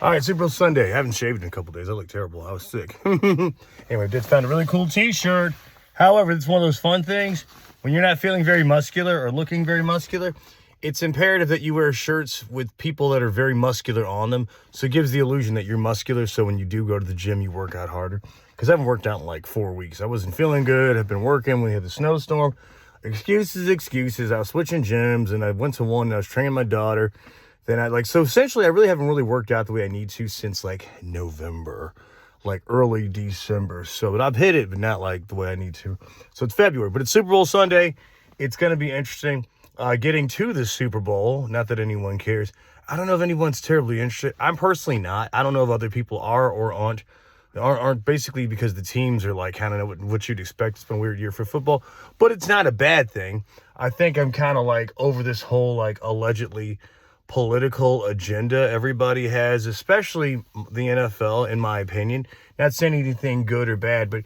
All right, Super Bowl Sunday. I haven't shaved in a couple days. I look terrible. I was sick. Anyway, I did find a really cool t-shirt. However, it's one of those fun things. When you're not feeling very muscular or looking very muscular, it's imperative that you wear shirts with people that are very muscular on them. So it gives the illusion that you're muscular. So when you do go to the gym, you work out harder. Because I haven't worked out in like 4 weeks. I wasn't feeling good. I've been working. We had the snowstorm. Excuses. I was switching gyms and I went to one and I was training my daughter. Then so essentially I really haven't really worked out the way I need to since like November, like early December. But I've hit it, but not like the way I need to. So it's February, but it's Super Bowl Sunday. It's going to be interesting getting to the Super Bowl. Not that anyone cares. I don't know if anyone's terribly interested. I'm personally not. I don't know if other people are or aren't basically because the teams are like kind of what you'd expect. It's been a weird year for football, but it's not a bad thing. I think I'm kind of like over this whole like allegedly political agenda everybody has, especially the NFL, in my opinion. Not saying anything good or bad, but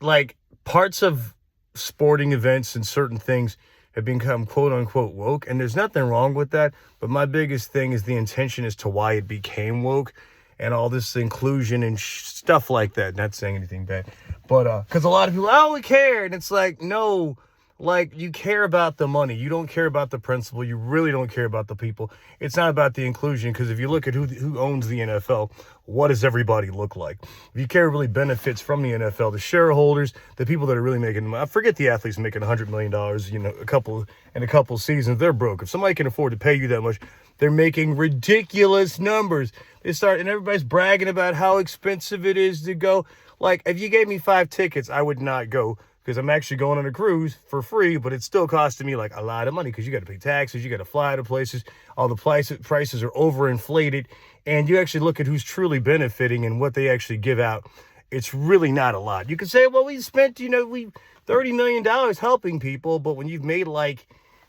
like parts of sporting events and certain things have become quote unquote woke, and there's nothing wrong with that. But my biggest thing is the intention as to why it became woke and all this inclusion and stuff like that. Not saying anything bad, but because a lot of people, I only care, and it's like, no. Like, you care about the money. You don't care about the principle. You really don't care about the people. It's not about the inclusion, because if you look at who owns the NFL, what does everybody look like? If you care really benefits from the NFL, the shareholders, the people that are really making money. I forget the athletes making $100 million, a couple seasons. They're broke. If somebody can afford to pay you that much, they're making ridiculous numbers. And everybody's bragging about how expensive it is to go. Like, if you gave me 5 tickets, I would not go, because I'm actually going on a cruise for free, but it's still costing me like a lot of money because you got to pay taxes, you got to fly to places, all the prices are overinflated, and you actually look at who's truly benefiting and what they actually give out. It's really not a lot. You could say, well, we spent, $30 million helping people, but when you've made like,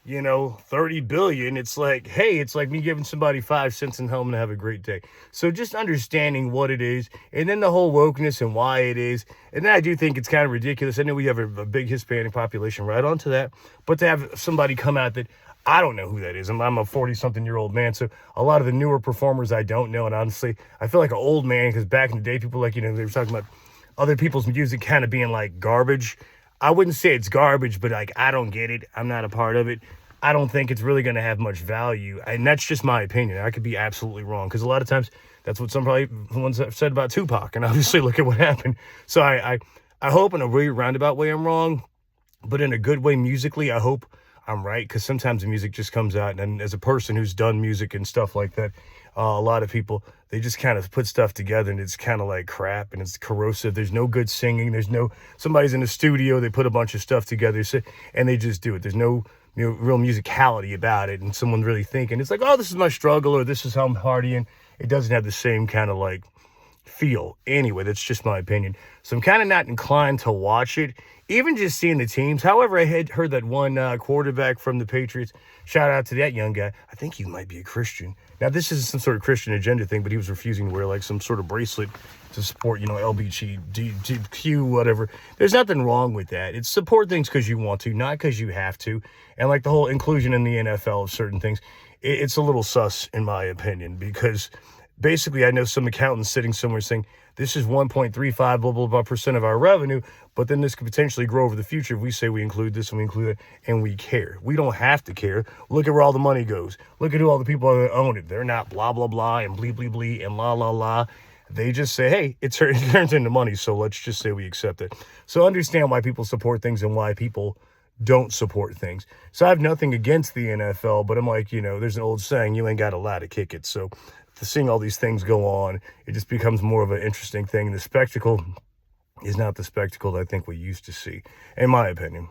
$30 billion, it's like, hey, it's like me giving somebody 5 cents and helping them to have a great day. So just understanding what it is, and then the whole wokeness and why it is. And then I do think it's kind of ridiculous. I know we have a big Hispanic population, right onto that, but to have somebody come out that I don't know who that is. I'm a 40-something-year-old man, so a lot of the newer performers I don't know, and honestly, I feel like an old man, because back in the day, people they were talking about other people's music kind of being like garbage. I wouldn't say it's garbage, but like, I don't get it. I'm not a part of it. I don't think it's really going to have much value. And that's just my opinion. I could be absolutely wrong, because a lot of times that's what the ones have said about Tupac. And obviously look at what happened. So I hope in a really roundabout way I'm wrong, but in a good way musically, I hope I'm right, because sometimes the music just comes out. And as a person who's done music and stuff like that, a lot of people, they just kind of put stuff together and it's kind of like crap and it's corrosive. There's no good singing. Somebody's in the studio, they put a bunch of stuff together and they just do it. There's no real musicality about it, and someone really thinking it's like, oh, this is my struggle, or this is how I'm partying. It doesn't have the same kind of like feel. Anyway, that's just my opinion. So I'm kind of not inclined to watch it, even just seeing the teams. However, I had heard that one quarterback from the Patriots, shout out to that young guy. I think he might be a Christian. Now, this isn't some sort of Christian agenda thing, but he was refusing to wear like some sort of bracelet to support, LGBTQ, whatever. There's nothing wrong with that. It's support things because you want to, not because you have to. And like the whole inclusion in the NFL of certain things, it's a little sus in my opinion, because basically I know some accountants sitting somewhere saying this is 1.35 blah, blah, blah % of our revenue, but then this could potentially grow over the future if we say we include this and we include that, and we care. We don't have to care. Look at where all the money goes. Look at who all the people are that own it. They're not blah, blah, blah and blee, blee, blee and la, la, la. They just say, hey, it turns into money, so let's just say we accept it. So understand why people support things and why people don't support things. So I have nothing against the NFL, but I'm like, there's an old saying, you ain't got a lot to kick it. So seeing all these things go on, it just becomes more of an interesting thing. The spectacle is not the spectacle that I think we used to see, in my opinion.